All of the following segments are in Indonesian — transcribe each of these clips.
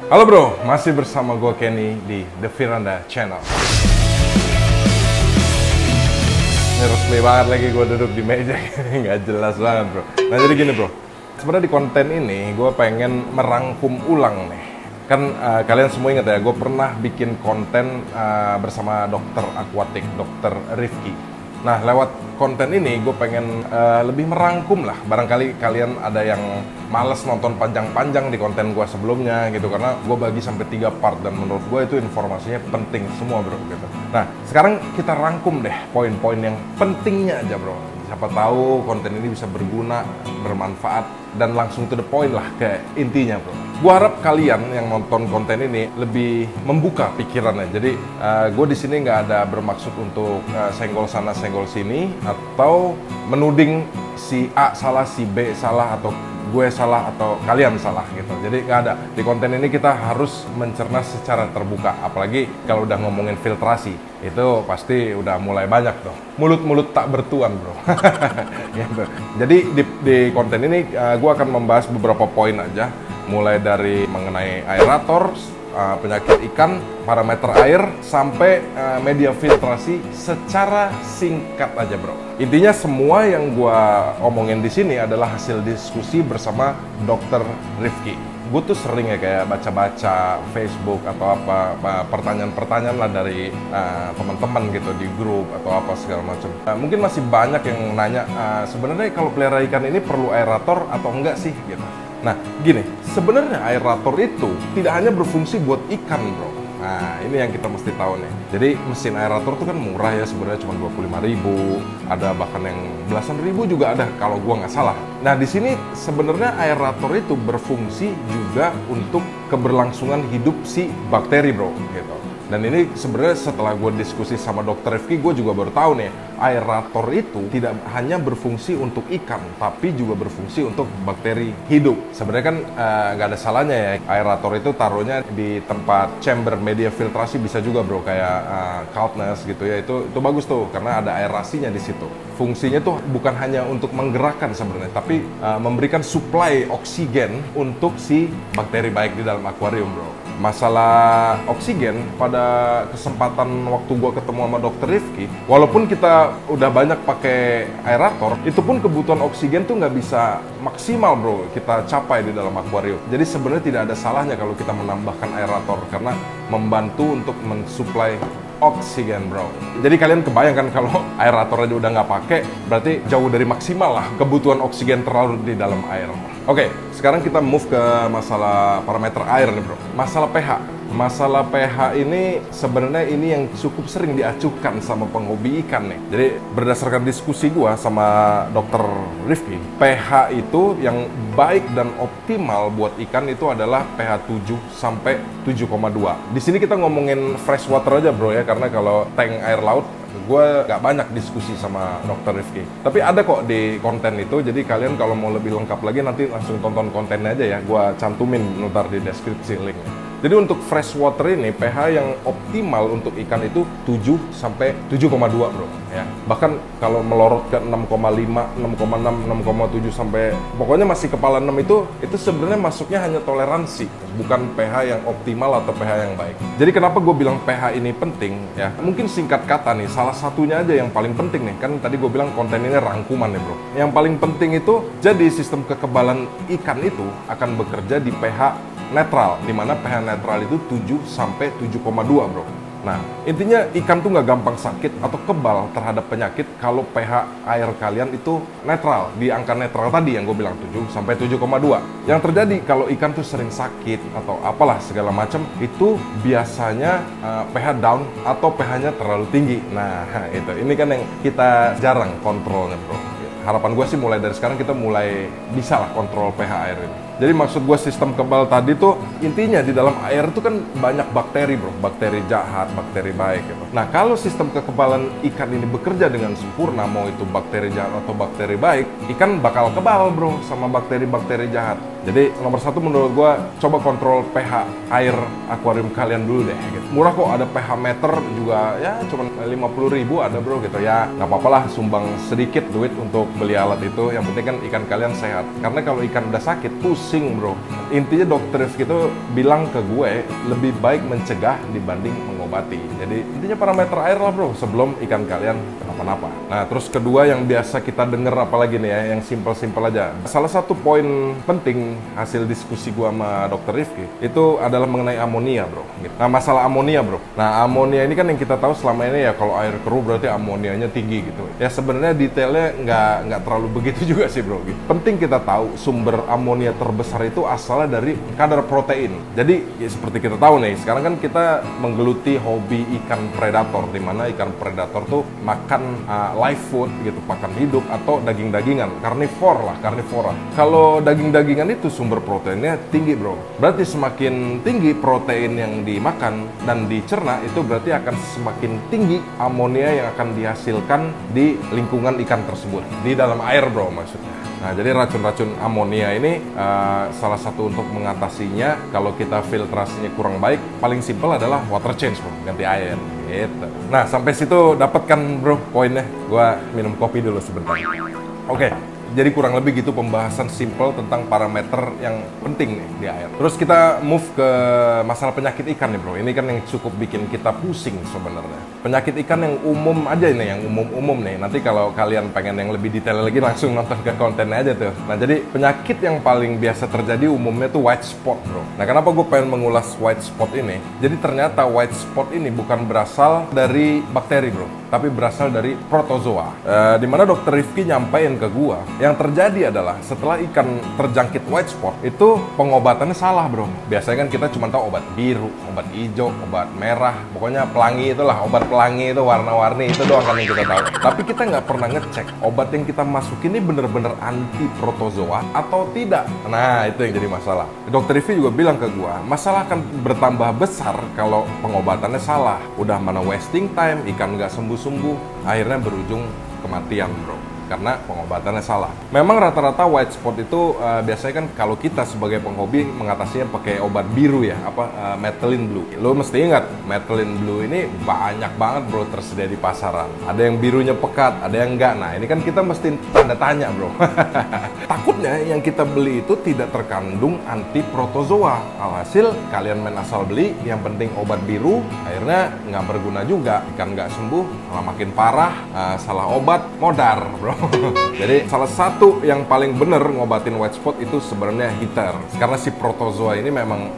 Halo bro, masih bersama gue Kenny di The Firanda Channel. Ini resmi banget lagi gue duduk di meja, nggak jelas banget bro. Nah jadi gini bro, sebenarnya di konten ini gue pengen merangkum ulang nih. Kan kalian semua ingat ya, gue pernah bikin konten bersama dokter akuatik, dokter Rifki. Nah lewat konten ini gue pengen lebih merangkum lah. Barangkali kalian ada yang males nonton panjang-panjang di konten gue sebelumnya gitu, karena gue bagi sampai 3 part dan menurut gue itu informasinya penting semua bro gitu. Nah sekarang kita rangkum deh poin-poin yang pentingnya aja bro. Siapa tahu konten ini bisa berguna, bermanfaat, dan langsung to the point lah ke intinya bro. Gue harap kalian yang nonton konten ini lebih membuka pikirannya. Jadi gue di sini nggak ada bermaksud untuk senggol sana senggol sini atau menuding si A salah, si B salah, atau gue salah atau kalian salah gitu. Jadi nggak ada. Di konten ini kita harus mencerna secara terbuka. Apalagi kalau udah ngomongin filtrasi, itu pasti udah mulai banyak tuh mulut-mulut tak bertuan bro. Gitu. Jadi di konten ini gue akan membahas beberapa poin aja, mulai dari mengenai aerator, penyakit ikan, parameter air, sampai media filtrasi secara singkat aja bro. Intinya semua yang gua omongin di sini adalah hasil diskusi bersama Dokter Rifki. Gue tuh sering ya kayak baca-baca Facebook atau apa pertanyaan-pertanyaan lah dari teman-teman gitu di grup atau apa segala macam. Mungkin masih banyak yang nanya sebenarnya kalau pelihara ikan ini perlu aerator atau enggak sih gitu. Nah, gini, sebenarnya aerator itu tidak hanya berfungsi buat ikan, bro. Nah, ini yang kita mesti tahu nih. Jadi, mesin aerator itu kan murah ya, sebenarnya cuma 25.000. Ada bahkan yang belasan ribu juga ada, kalau gua nggak salah. Nah, di sini sebenarnya aerator itu berfungsi juga untuk keberlangsungan hidup si bakteri, bro, gitu. Dan ini sebenarnya setelah gue diskusi sama Dokter Rifki, gue juga baru tahu nih, aerator itu tidak hanya berfungsi untuk ikan, tapi juga berfungsi untuk bakteri hidup. Sebenarnya kan nggak ada salahnya ya, aerator itu taruhnya di tempat chamber media filtrasi bisa juga bro, kayak coldness gitu ya, itu bagus tuh, karena ada aerasinya di situ. Fungsinya tuh bukan hanya untuk menggerakkan sebenarnya, tapi memberikan suplai oksigen untuk si bakteri baik di dalam akuarium bro. Masalah oksigen, pada kesempatan waktu gua ketemu sama Dokter Rifki, walaupun kita udah banyak pakai aerator, itu pun kebutuhan oksigen tuh nggak bisa maksimal bro kita capai di dalam akuarium. Jadi sebenarnya tidak ada salahnya kalau kita menambahkan aerator, karena membantu untuk mensuplai oksigen bro. Jadi kalian kebayangkan kalau aerator aja udah nggak pakai, berarti jauh dari maksimal lah kebutuhan oksigen terlalu di dalam air. Oke, sekarang kita move ke masalah parameter air nih bro. Masalah pH. Masalah pH ini sebenarnya ini yang cukup sering diacuhkan sama penghobi ikan nih. Jadi berdasarkan diskusi gua sama Dokter Rifki, pH itu yang baik dan optimal buat ikan itu adalah pH 7 sampai 7,2. Di sini kita ngomongin fresh water aja bro ya, karena kalau tank air laut gue nggak banyak diskusi sama Dokter Rifki. Tapi ada kok di konten itu, jadi kalian kalau mau lebih lengkap lagi nanti langsung tonton kontennya aja ya. Gue cantumin ntar di deskripsi linknya. Jadi untuk fresh water ini pH yang optimal untuk ikan itu 7 sampai 7,2 bro ya. Bahkan kalau melorot ke 6,5, 6,6, 6,7 sampai pokoknya masih kepala 6 itu sebenarnya masuknya hanya toleransi, bukan pH yang optimal atau pH yang baik. Jadi kenapa gue bilang pH ini penting ya? Mungkin singkat kata nih, salah satunya aja yang paling penting nih. Kan tadi gue bilang konten ini rangkuman nih bro. Yang paling penting itu, jadi sistem kekebalan ikan itu akan bekerja di pH netral, dimana pH netral itu 7 sampai 7,2 bro. Nah, intinya ikan tuh nggak gampang sakit atau kebal terhadap penyakit kalau pH air kalian itu netral, di angka netral tadi yang gue bilang 7 sampai 7,2. Yang terjadi kalau ikan tuh sering sakit atau apalah segala macam, itu biasanya pH down atau pH-nya terlalu tinggi. Nah, itu ini kan yang kita jarang kontrolnya bro. Harapan gue sih mulai dari sekarang kita mulai bisa lah kontrol pH air ini. Jadi maksud gue sistem kebal tadi tuh intinya di dalam air itu kan banyak bakteri bro, bakteri jahat, bakteri baik gitu. Nah kalau sistem kekebalan ikan ini bekerja dengan sempurna, mau itu bakteri jahat atau bakteri baik, ikan bakal kebal bro sama bakteri-bakteri jahat. Jadi nomor satu menurut gue, coba kontrol pH air akuarium kalian dulu deh gitu. Murah kok, ada pH meter juga ya, cuma 50.000 ada bro gitu ya. Nggak apa-apa lah sumbang sedikit duit untuk beli alat itu, yang penting kan ikan kalian sehat. Karena kalau ikan udah sakit, pusing pusing bro. Intinya dokter Rifki itu bilang ke gue lebih baik mencegah dibanding mengobati. Jadi intinya parameter air lah bro sebelum ikan kalian kenapa-napa. Nah terus kedua yang biasa kita denger apalagi nih ya, yang simpel-simpel aja. Salah satu poin penting hasil diskusi gue sama dokter Rifki itu adalah mengenai amonia bro. Nah masalah amonia bro. Nah amonia ini kan yang kita tahu selama ini ya kalau air keruh berarti amonianya tinggi gitu. Ya sebenarnya detailnya nggak terlalu begitu juga sih bro. Penting kita tahu sumber amonia terbesar itu asalnya dari kadar protein. Jadi ya seperti kita tahu nih, sekarang kan kita menggeluti hobi ikan predator, di mana ikan predator tuh makan live food gitu, makan hidup atau daging-dagingan, karnivora. Kalau daging-dagingan itu sumber proteinnya tinggi bro. Berarti semakin tinggi protein yang dimakan dan dicerna itu berarti akan semakin tinggi amonia yang akan dihasilkan di lingkungan ikan tersebut, di dalam air bro maksudnya. Nah, jadi racun-racun amonia ini salah satu untuk mengatasinya kalau kita filtrasinya kurang baik, paling simpel adalah water change bro, ganti air gitu. Nah, sampai situ dapat kan bro poinnya. Gua minum kopi dulu sebentar. Oke. Jadi kurang lebih gitu pembahasan simple tentang parameter yang penting nih di air. Terus kita move ke masalah penyakit ikan nih bro. Ini kan yang cukup bikin kita pusing sebenarnya. Penyakit ikan yang umum aja nih, yang umum-umum nih. Nanti kalau kalian pengen yang lebih detail lagi langsung nonton ke kontennya aja tuh. Nah jadi penyakit yang paling biasa terjadi umumnya tuh white spot bro. Nah kenapa gue pengen mengulas white spot ini? Jadi ternyata white spot ini bukan berasal dari bakteri bro, tapi berasal dari protozoa. Dimana dokter Rifki nyampein ke gua, yang terjadi adalah setelah ikan terjangkit white spot itu pengobatannya salah bro. Biasanya kan kita cuma tahu obat biru, obat hijau, obat merah, pokoknya pelangi itulah, obat pelangi itu warna-warni itu doang kan yang kita tahu. Tapi kita nggak pernah ngecek obat yang kita masukin ini bener-bener anti protozoa atau tidak. Nah itu yang jadi masalah. Dokter Rifki juga bilang ke gua, masalah akan bertambah besar kalau pengobatannya salah. Udah mana wasting time, ikan nggak sembuh-sembuh, akhirnya berujung kematian bro, karena pengobatannya salah. Memang rata-rata white spot itu biasanya kan kalau kita sebagai penghobi mengatasinya pakai obat biru ya, methylene blue. Lo mesti ingat, methylene blue ini banyak banget bro tersedia di pasaran. Ada yang birunya pekat, ada yang enggak. Nah ini kan kita mesti tanda tanya bro. Takutnya yang kita beli itu tidak terkandung anti protozoa. Alhasil kalian main asal beli, yang penting obat biru, akhirnya nggak berguna juga. Ikan nggak sembuh, malah makin parah, salah obat, modar bro. Jadi salah satu yang paling bener ngobatin white spot itu sebenarnya heater. Karena si protozoa ini memang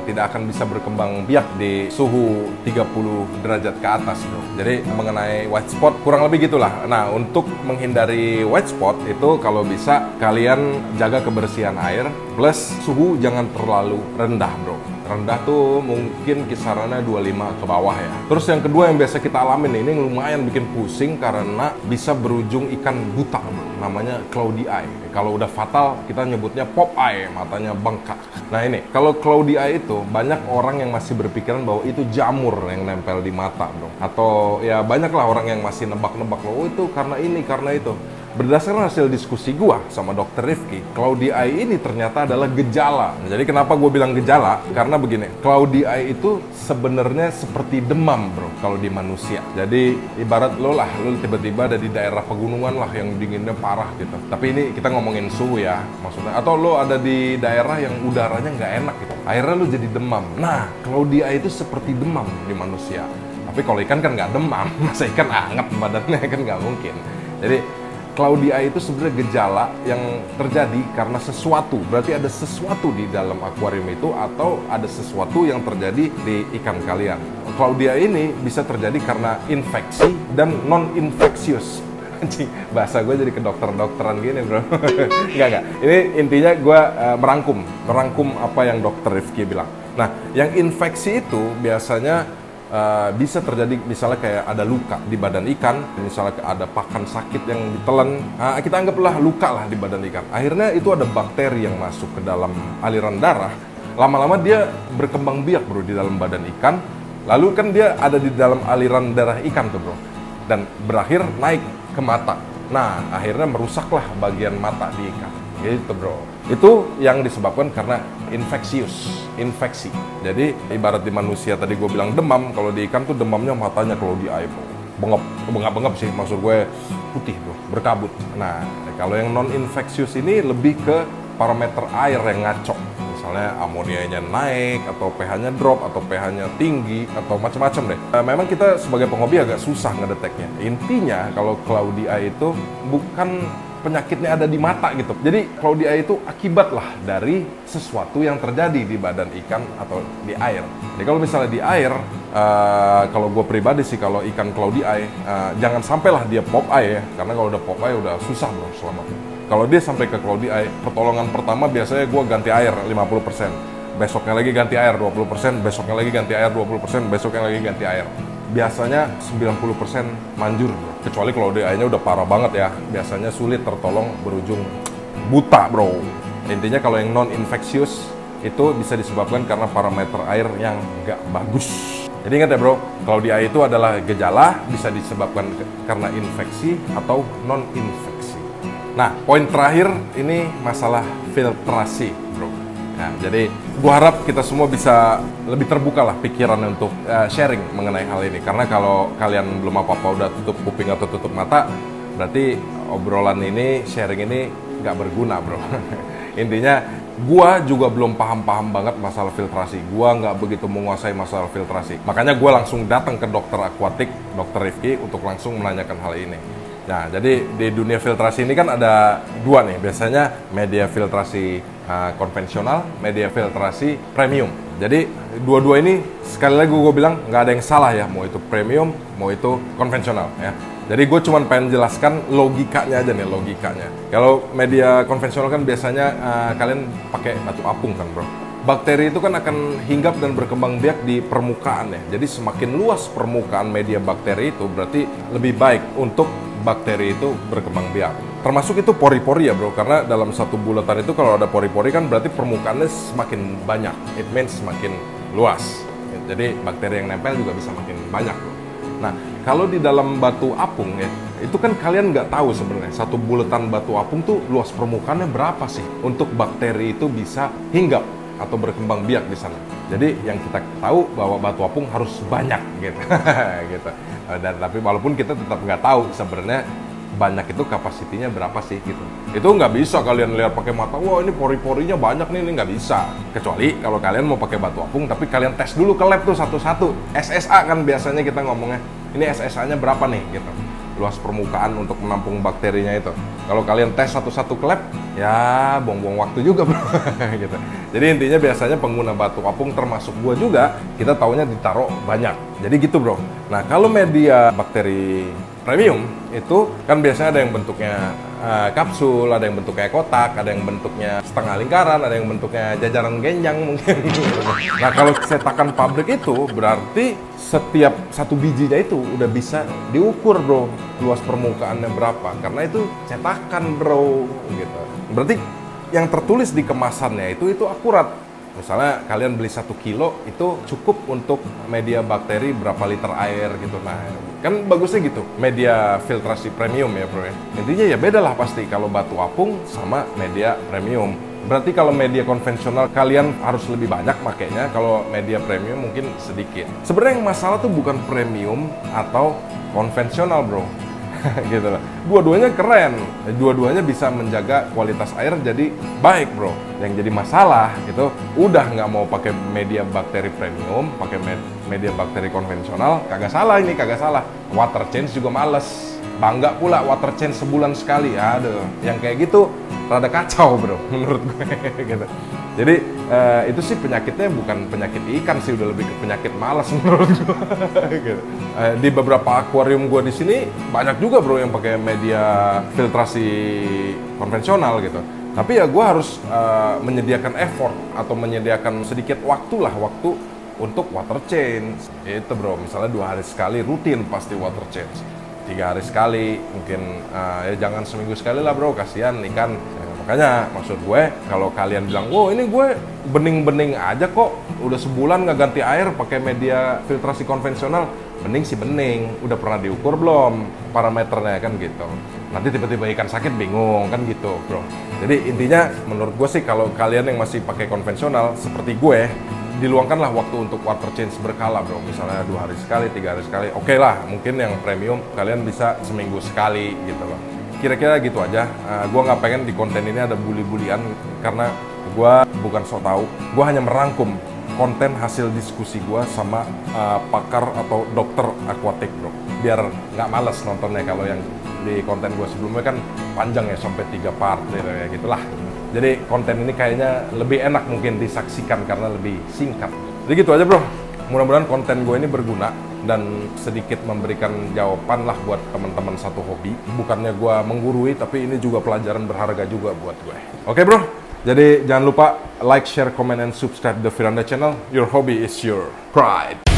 tidak akan bisa berkembang biak di suhu 30 derajat ke atas bro. Jadi mengenai white spot kurang lebih gitulah. Nah untuk menghindari white spot itu kalau bisa kalian jaga kebersihan air plus suhu jangan terlalu rendah bro. Rendah tuh mungkin kisarannya 25 ke bawah ya. Terus yang kedua yang biasa kita alamin ini lumayan bikin pusing karena bisa berujung ikan buta bro. Namanya cloudy eye. Kalau udah fatal kita nyebutnya pop eye, matanya bengkak. Nah ini kalau cloudy eye itu banyak orang yang masih berpikiran bahwa itu jamur yang nempel di mata bro. Atau ya banyaklah orang yang masih nebak-nebak loh, oh itu karena ini karena itu. Berdasarkan hasil diskusi gua sama dokter Rifki, cloudy eye ini ternyata adalah gejala. Jadi kenapa gue bilang gejala? Karena begini, cloudy eye itu sebenarnya seperti demam bro kalau di manusia. Jadi ibarat lo tiba-tiba ada di daerah pegunungan lah yang dinginnya parah gitu. Tapi ini kita ngomongin suhu ya maksudnya. Atau lo ada di daerah yang udaranya nggak enak gitu. Akhirnya lo jadi demam. Nah, cloudy eye itu seperti demam di manusia. Tapi kalau ikan kan nggak demam, masa ikan anget badannya kan nggak mungkin. Jadi cloudy eye itu sebenarnya gejala yang terjadi karena sesuatu. Berarti ada sesuatu di dalam akuarium itu atau ada sesuatu yang terjadi di ikan kalian. Cloudy eye ini bisa terjadi karena infeksi dan non-infeksius. Bahasa gue jadi kedokter-dokteran gini bro. Enggak. Ini intinya gue merangkum apa yang dokter Rifki bilang. Nah, yang infeksi itu biasanya bisa terjadi misalnya kayak ada luka di badan ikan, misalnya ada pakan sakit yang ditelan, kita anggaplah luka lah di badan ikan. Akhirnya itu ada bakteri yang masuk ke dalam aliran darah, lama-lama dia berkembang biak bro di dalam badan ikan, lalu kan dia ada di dalam aliran darah ikan tuh bro, dan berakhir naik ke mata. Nah akhirnya merusaklah bagian mata di ikan, gitu bro. Itu yang disebabkan karena infeksi. Jadi ibarat di manusia tadi gue bilang demam, kalau di ikan tuh demamnya matanya kalau di air bengap sih, maksud gue putih bro, berkabut. Nah kalau yang non infeksius ini lebih ke parameter air yang ngaco. Misalnya amonianya naik, atau pH-nya drop, atau pH-nya tinggi, atau macam-macam deh. Memang kita sebagai penghobi agak susah ngedeteknya. Intinya kalau cloudy eye itu bukan penyakitnya ada di mata gitu. Jadi cloudy eye itu akibat lah dari sesuatu yang terjadi di badan ikan atau di air. Jadi kalau misalnya di air, kalau gue pribadi sih kalau ikan cloudy eye, jangan sampailah dia pop eye ya. Karena kalau udah pop eye udah susah bro selamatnya. Kalau dia sampai ke cloudy eye, pertolongan pertama biasanya gue ganti air 50%. Besoknya lagi ganti air 20%, besoknya lagi ganti air 20%, besoknya lagi ganti air. Biasanya 90% manjur bro. Kecuali cloudy eye-nya udah parah banget ya. Biasanya sulit tertolong berujung buta bro. Intinya kalau yang non-infectious itu bisa disebabkan karena parameter air yang nggak bagus. Jadi ingat ya bro, cloudy eye itu adalah gejala bisa disebabkan karena infeksi atau non-infeksi. Nah, poin terakhir ini masalah filtrasi, bro. Nah, jadi gua harap kita semua bisa lebih terbuka lah pikiran untuk sharing mengenai hal ini. Karena kalau kalian belum apa-apa udah tutup kuping atau tutup mata, berarti obrolan ini, sharing ini nggak berguna, bro. Intinya, gua juga belum paham-paham banget masalah filtrasi. Gua nggak begitu menguasai masalah filtrasi. Makanya gua langsung datang ke dokter akuatik, Dokter Rifki, untuk langsung menanyakan hal ini. Nah, jadi di dunia filtrasi ini kan ada dua nih, biasanya media filtrasi konvensional, media filtrasi premium. Jadi dua-dua ini sekali lagi gue bilang nggak ada yang salah ya, mau itu premium, mau itu konvensional ya. Jadi gue cuma pengen jelaskan logikanya aja nih, logikanya. Kalau media konvensional kan biasanya kalian pakai batu apung kan bro. Bakteri itu kan akan hinggap dan berkembang biak di permukaan ya. Jadi semakin luas permukaan media bakteri itu berarti lebih baik untuk bakteri itu berkembang biak. Termasuk itu pori-pori ya bro, karena dalam satu bulatan itu kalau ada pori-pori kan berarti permukaannya semakin banyak. It means semakin luas. Jadi bakteri yang nempel juga bisa makin banyak bro. Nah, kalau di dalam batu apung ya, itu kan kalian nggak tahu sebenarnya satu bulatan batu apung tuh luas permukaannya berapa sih untuk bakteri itu bisa hinggap atau berkembang biak di sana. Jadi yang kita tahu bahwa batu apung harus banyak gitu. Gitu. Dan tapi walaupun kita tetap nggak tahu sebenarnya banyak itu kapasitinya berapa sih gitu. Itu nggak bisa kalian lihat pakai mata, wah ini pori-porinya banyak nih, ini nggak bisa. Kecuali kalau kalian mau pakai batu apung tapi kalian tes dulu ke lab tuh satu-satu. SSA kan biasanya kita ngomongnya, ini SSA-nya berapa nih gitu. Luas permukaan untuk menampung bakterinya itu. Kalau kalian tes satu-satu ke lab, ya buang-buang waktu juga bro. Gitu. Jadi intinya biasanya pengguna batu apung termasuk gua juga, kita taunya ditaruh banyak. Jadi gitu bro. Nah kalau media bakteri premium itu kan biasanya ada yang bentuknya kapsul, ada yang bentuknya kotak, ada yang bentuknya setengah lingkaran, ada yang bentuknya jajaran genjang mungkin. Nah kalau cetakan pabrik itu berarti setiap satu bijinya itu udah bisa diukur bro luas permukaannya berapa, karena itu cetakan bro gitu. Berarti yang tertulis di kemasannya itu akurat. Misalnya kalian beli 1 kilo itu cukup untuk media bakteri berapa liter air gitu. Nah kan bagusnya gitu, media filtrasi premium ya bro ya. Intinya ya beda lah pasti kalau batu apung sama media premium. Berarti kalau media konvensional kalian harus lebih banyak makanya, kalau media premium mungkin sedikit. Sebenarnya yang masalah tuh bukan premium atau konvensional bro. Gitu lah. Dua-duanya keren, dua-duanya bisa menjaga kualitas air jadi baik bro. Yang jadi masalah itu udah nggak mau pakai media bakteri premium, pakai media bakteri konvensional, kagak salah ini, kagak salah. Water change juga males, bangga pula water change sebulan sekali. Aduh, yang kayak gitu rada kacau bro menurut gue. Gitu. Jadi itu sih penyakitnya bukan penyakit ikan sih, udah lebih ke penyakit malas menurut gue. Gitu. Di beberapa akuarium gue di sini banyak juga bro yang pakai media filtrasi konvensional gitu. Tapi ya gue harus menyediakan effort atau menyediakan sedikit waktu untuk water change. Itu bro, misalnya 2 hari sekali rutin pasti water change. 3 hari sekali, mungkin ya jangan seminggu sekali lah bro, kasihan ikan. Makanya maksud gue, kalau kalian bilang, wow ini gue bening-bening aja kok, udah sebulan nggak ganti air pakai media filtrasi konvensional, bening sih bening, udah pernah diukur belum parameternya kan gitu. Nanti tiba-tiba ikan sakit bingung kan gitu bro. Jadi intinya menurut gue sih kalau kalian yang masih pakai konvensional seperti gue, diluangkanlah waktu untuk water change berkala bro. Misalnya 2 hari sekali, 3 hari sekali, oke lah. Mungkin yang premium kalian bisa seminggu sekali gitu loh. kira-kira gitu aja. Gue nggak pengen di konten ini ada bully-bulian karena gue bukan sok tahu. Gue hanya merangkum konten hasil diskusi gue sama pakar atau dokter akuatik, bro. Biar nggak males nontonnya. Kalau yang di konten gue sebelumnya kan panjang ya, sampai 3 part ya gitulah. Jadi konten ini kayaknya lebih enak mungkin disaksikan karena lebih singkat. Jadi gitu aja, bro. Mudah-mudahan konten gue ini berguna dan sedikit memberikan jawaban lah buat teman-teman satu hobi. Bukannya gue menggurui, tapi ini juga pelajaran berharga juga buat gue. Oke, bro. Jadi jangan lupa like, share, comment, and subscribe the Firanda channel. Your hobby is your pride.